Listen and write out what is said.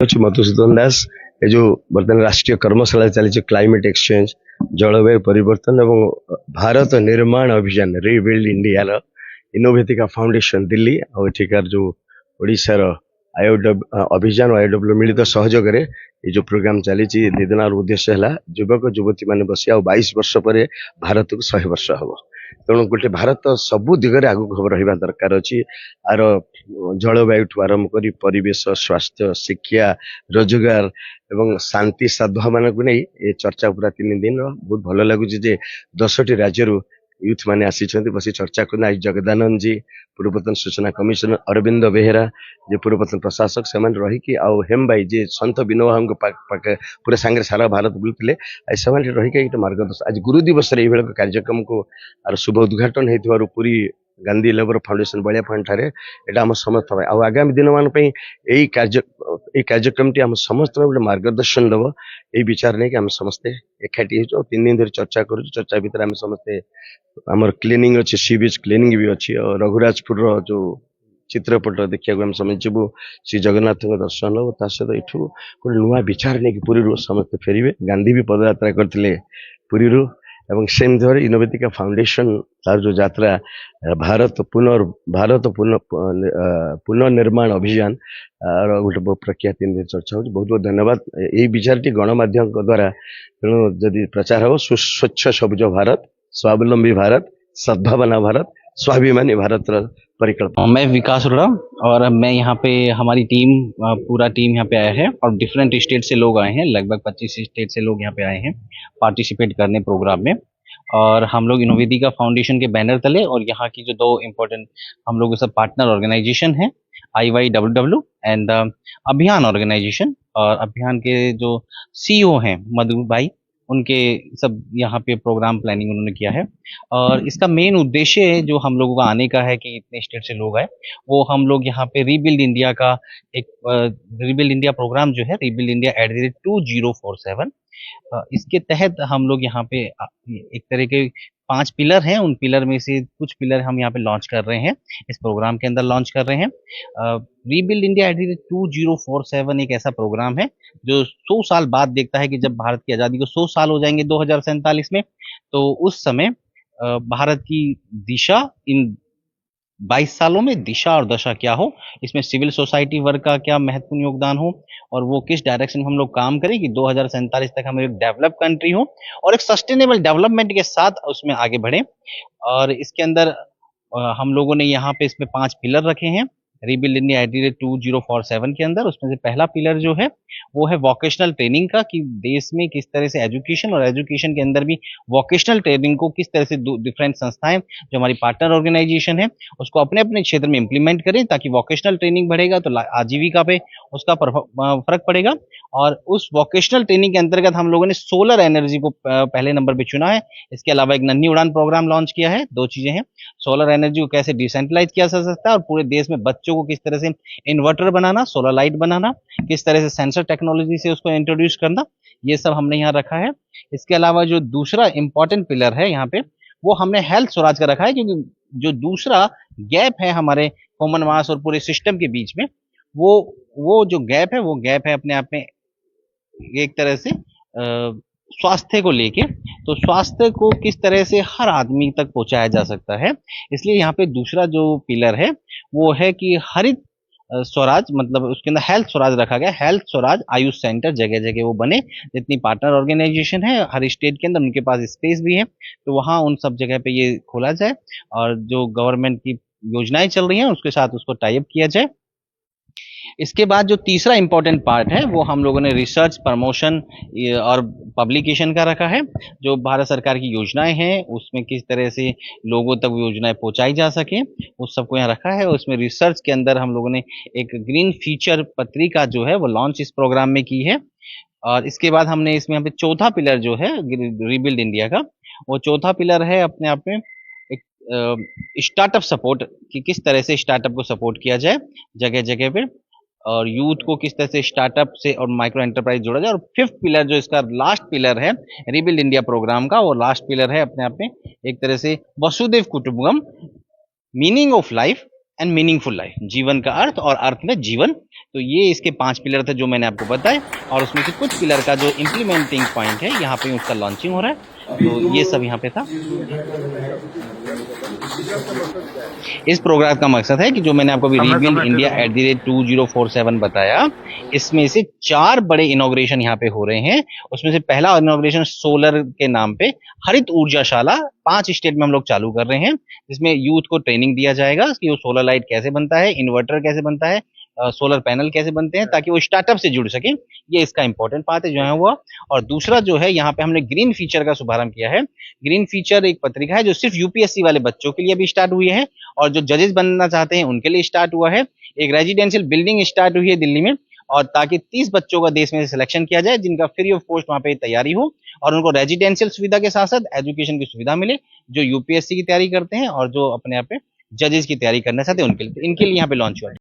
ଅଛି ମଧୁସୂଦନ ଦାସ। ଏ ଯୋଉ ବର୍ତ୍ତମାନ ରାଷ୍ଟ୍ରୀୟ କର୍ମଶାଳା ଚାଲିଛି କ୍ଲାଇମେଟ୍ ଏକ୍ସଚେଞ୍ଜ, ଜଳବାୟୁ ପରିବର୍ତ୍ତନ ଏବଂ ଭାରତ ନିର୍ମାଣ ଅଭିଯାନ ରିବିଲ୍ଡ ଇଣ୍ଡିଆର ଇନୋଭେଟିକା ଫାଉଣ୍ଡେସନ ଦିଲ୍ଲୀ ଆଉ ଏଠିକାର ଯୋଉ ଓଡ଼ିଶାର ଅଭିଯାନ ଆଇଡବ୍ଲ୍ୟୁ ମିଳିତ ସହଯୋଗରେ এই ଯୋଉ ପ୍ରୋଗ୍ରାମ ଚାଲିଛି 2 ଦିନର ଉଦ୍ଦେଶ୍ୟ ହେଲା ଯୁବକ ଯୁବତୀ ମାନେ ବସି ଆଉ 22 ବର୍ଷ ପରେ ଭାରତକୁ 100 ବର୍ଷ ହବ। ତେଣୁ ଗୋଟେ ଭାରତ ସବୁ ଦିଗରେ ଆଗକୁ ରହିବା ଦରକାର ଅଛି। ଆର ଜଳବାୟୁଠୁ ଆରମ୍ଭ କରି ପରିବେଶ, ସ୍ୱାସ୍ଥ୍ୟ, ଶିକ୍ଷା, ରୋଜଗାର ଏବଂ ଶାନ୍ତି ସଦ୍ଭାବନାକୁ ନେଇ ଏ ଚର୍ଚ୍ଚା ପୁରା 3 ଦିନ ବହୁତ ଭଲ ଲାଗୁଛି ଯେ 10ଟି ରାଜ୍ୟରୁ ୟୁଥ୍ ମାନେ ଆସିଛନ୍ତି ବସି ଚର୍ଚ୍ଚା କରୁ। ଆଜି ଜଗଦାନନ୍ଦ ଜୀ, ପୂର୍ବତନ ସୂଚନା କମିଶନର ଅରବିନ୍ଦ ବେହେରା ଯେ ପୂର୍ବତନ ପ୍ରଶାସକ, ସେମାନେ ରହିକି ଆଉ ହେମ ଭାଇ ଯେ ସନ୍ଥ ବିନୋବାଙ୍କ ପାଖେ ପୁରା ସାଙ୍ଗରେ ସାରା ଭାରତ ବୁଲୁଥିଲେ। ଆଜି ସେମାନେ ରହିକି ଏଇଟା ମାର୍ଗଦର୍ଶନ, ଆଜି ଗୁରୁ ଦିବସରେ ଏଇଭଳି କାର୍ଯ୍ୟକ୍ରମକୁ ଆର ଶୁଭ ଉଦ୍ଘାଟନ ହେଇଥିବାରୁ ପୁରୀ ଗାନ୍ଧୀ ଲେବର ଫାଉଣ୍ଡେସନ ବଳିଆ ଫଣ୍ଡ ଠାରେ ଏଇଟା ଆମ ସମସ୍ତ ପାଇଁ ଆଉ ଆଗାମୀ ଦିନମାନ ପାଇଁ ଏଇ କାର୍ଯ୍ୟକ୍ରମଟି ଆମ ସମସ୍ତଙ୍କୁ ଗୋଟେ ମାର୍ଗଦର୍ଶନ ଦେବ। ଏଇ ବିଚାର ନେଇକି ଆମେ ସମସ୍ତେ ଏକାଠି ହେଇଛୁ ଆଉ 3 ଦିନ ଧରି ଚର୍ଚ୍ଚା କରୁଛୁ। ଚର୍ଚ୍ଚା ଭିତରେ ଆମେ ସମସ୍ତେ ଆମର କ୍ଲିନିଂ ଅଛି, ସି ବିଚ୍ କ୍ଲିନିଂ ବି ଅଛି ଆଉ ରଘୁରାଜପୁରର ଯୋଉ ଚିତ୍ରପଟ ଦେଖିବାକୁ ଆମେ ସମସ୍ତେ ଯିବୁ। ଶ୍ରୀ ଜଗନ୍ନାଥଙ୍କ ଦର୍ଶନ ହବ, ତା ସହିତ ଏଠୁ ଗୋଟେ ନୂଆ ବିଚାର ନେଇକି ପୁରୀରୁ ସମସ୍ତେ ଫେରିବେ। ଗାନ୍ଧୀ ବି ପଦଯାତ୍ରା କରିଥିଲେ ପୁରୀରୁ ଏବଂ ସେମିତି ଭାବରେ ଇନୋଭେଟିକା ଫାଉଣ୍ଡେସନ ତାର ଯୋଉ ଯାତ୍ରା ଭାରତ ପୁନର୍ନିର୍ମାଣ ଅଭିଯାନ ଗୋଟେ ପ୍ରକ୍ରିୟା 3 ଦିନ ଚର୍ଚ୍ଚା ହଉଛି। ବହୁତ ବହୁତ ଧନ୍ୟବାଦ। ଏଇ ବିଚାରଟି ଗଣମାଧ୍ୟମଙ୍କ ଦ୍ୱାରା ତେଣୁ ଯଦି ପ୍ରଚାର ହବ, ସ୍ୱଚ୍ଛ ସବୁଜ ଭାରତ, स्वावलंबी भारत, सद्भावना भारत, स्वाभिमानी भारत परिकल्पना। मैं विकास अरोड़ा और मैं यहाँ पे हमारी टीम पूरा टीम यहाँ पे आया है और डिफरेंट स्टेट से लोग आए हैं। लगभग 25 स्टेट से लोग यहाँ पे आए हैं पार्टिसिपेट करने प्रोग्राम में। और हम लोग इनोवेटिका फाउंडेशन के बैनर तले और यहाँ की जो 2 इम्पोर्टेंट हम लोग सब पार्टनर ऑर्गेनाइजेशन है, IYWW एंड अभियान ऑर्गेनाइजेशन, और अभियान के जो CEO हैं मधु भाई, उनके सब यहाँ पे प्रोग्राम प्लानिंग उन्होंने किया है। और इसका मेन उद्देश्य जो हम लोगों का आने का है कि इतने स्टेट से लोग आए, वो हम लोग यहाँ पे रीबिल्ड इंडिया का एक रीबिल्ड इंडिया प्रोग्राम जो है, रीबिल्ड इंडिया @2047, इसके तहत हम लोग यहाँ पे एक तरह के 5 पिलर हैं। उन पिलर में से कुछ पिलर हम यहाँ पे लॉन्च कर रहे हैं, इस प्रोग्राम के अंदर लॉन्च कर रहे हैं। रीबिल्ड इंडिया @2047 एक ऐसा प्रोग्राम है जो 100 साल बाद देखता है कि जब भारत की आज़ादी को 100 साल हो जाएंगे 2047 में, तो उस समय भारत की दिशा इन 22 सालों में दिशा और दशा क्या हो, इसमें सिविल सोसाइटी वर्ग का क्या महत्वपूर्ण योगदान हो, और वो किस डायरेक्शन में हम लोग काम करें कि 2047 तक हम एक डेवलप कंट्री हो और एक सस्टेनेबल डेवलपमेंट के साथ उसमें आगे बढ़े। और इसके अंदर हम लोगों ने यहाँ पे इसमें 5 पिलर रखे हैं रीबिल्ड इंडिया @2047 के अंदर। उसमें से पहला पिलर जो है वो है वोकेशनल ट्रेनिंग का, कि देश में किस तरह से एजुकेशन और एजुकेशन के अंदर भी वोकेशनल ट्रेनिंग को किस तरह से डिफरेंट संस्थाएं जो हमारी पार्टनर ऑर्गेनाइजेशन है उसको अपने अपने क्षेत्र में इंप्लीमेंट करें, ताकि वोकेशनल ट्रेनिंग बढ़ेगा तो आजीविका पे उसका फर्क पड़ेगा। और उस वोकेशनल ट्रेनिंग के अंतर्गत हम लोगों ने सोलर एनर्जी को पहले नंबर पे चुना है। इसके अलावा एक नन्ही उड़ान प्रोग्राम लॉन्च किया है। 2 चीजें हैं, सोलर एनर्जी को कैसे डिसेंट्रलाइज किया जा सकता है और पूरे देश में बच्चों को किस तरह से इन्वर्टर बनाना, सोलर लाइट बनाना, किस तरह से सेंसर टेक्नोलॉजी से उसको इंट्रोड्यूस करना, ये सब हमने यहाँ रखा है। इसके अलावा जो दूसरा इंपॉर्टेंट पिलर है यहाँ पे, वो हमने हेल्थ स्वराज का रखा है, क्योंकि जो दूसरा गैप है हमारे कॉमन मास और पूरे सिस्टम के बीच में, वो जो गैप है वो गैप है अपने आप में एक तरह से स्वास्थ्य को लेके। तो स्वास्थ्य को किस तरह से हर आदमी तक पहुंचाया जा सकता है, इसलिए यहाँ पे दूसरा जो पिलर है वो है कि हरित स्वराज, मतलब उसके अंदर हेल्थ स्वराज रखा गया। हेल्थ स्वराज आयुष सेंटर जगह जगह वो बने, जितनी पार्टनर ऑर्गेनाइजेशन है हर स्टेट के अंदर उनके पास स्पेस भी है, तो वहाँ उन सब जगह पे ये खोला जाए और जो गवर्नमेंट की योजनाएं चल रही हैं उसके साथ उसको टाई अप किया जाए। इसके बाद जो तीसरा इंपॉर्टेंट पार्ट है वो हम लोगों ने रिसर्च, प्रमोशन और पब्लिकेशन का रखा है। जो भारत सरकार की योजनाएं हैं उसमें किस तरह से लोगों तक योजनाएं पहुंचाई जा सके, उस सबको यहाँ रखा है। उसमें रिसर्च के अंदर हम लोगों ने एक ग्रीन फीचर पत्रिका जो है वो लॉन्च इस प्रोग्राम में की है। और इसके बाद हमने इसमें यहाँ पे चौथा पिलर जो है रीबिल्ड इंडिया का, वो चौथा पिलर है अपने आप में एक स्टार्टअप सपोर्ट, कि किस तरह से स्टार्टअप को सपोर्ट किया जाए जगह जगह पे, और यूथ को किस तरह से स्टार्टअप से और माइक्रो एंटरप्राइज जोड़ा जाए। और 5th पिलर जो इसका लास्ट पिलर है रीबिल्ड इंडिया प्रोग्राम का, वो लास्ट पिलर है अपने आप में एक तरह से वसुदेव कुटुंबकम, meaning of life and meaningful life, जीवन का अर्थ और अर्थ में जीवन। तो ये इसके 5 पिलर थे जो मैंने आपको बताए, और उसमें से कुछ पिलर का जो इम्प्लीमेंटिंग पॉइंट है यहाँ पे उसका लॉन्चिंग हो रहा है। तो ये सब यहाँ पे था। इस प्रोग्राम का मकसद है कि जो मैंने आपको अभी रीबिल्ड इंडिया @2047 बताया, इसमें से 4 बड़े इनॉग्रेशन यहाँ पे हो रहे हैं। उसमें से पहला इनॉग्रेशन सोलर के नाम पे हरित ऊर्जाशाला 5 स्टेट में हम लोग चालू कर रहे हैं, जिसमें यूथ को ट्रेनिंग दिया जाएगा कि वो सोलर लाइट कैसे बनता है, इन्वर्टर कैसे बनता है, सोलर पैनल कैसे बनते हैं, ताकि वो स्टार्टअप से जुड़ सके। ये इसका इंपॉर्टेंट पार्ट है जो है वो। और दूसरा जो है, यहाँ पे हमने ग्रीन फीचर का शुभारंभ किया है। ग्रीन फीचर एक पत्रिका है जो सिर्फ यूपीएससी वाले बच्चों के लिए भी स्टार्ट हुई है, और जो जजेस बनना चाहते हैं उनके लिए स्टार्ट हुआ है। एक रेजिडेंशियल बिल्डिंग स्टार्ट हुई है दिल्ली में, और ताकि 30 बच्चों का देश में सिलेक्शन किया जाए जिनका फ्री ऑफ कॉस्ट वहाँ पे तैयारी हो, और उनको रेजिडेंशियल सुविधा के साथ साथ एजुकेशन की सुविधा मिले, जो यूपीएससी की तैयारी करते हैं और जो अपने यहाँ पे जजेस की तैयारी करना चाहते हैं उनके लिए। इनके लिए यहाँ पे लॉन्च हुआ है।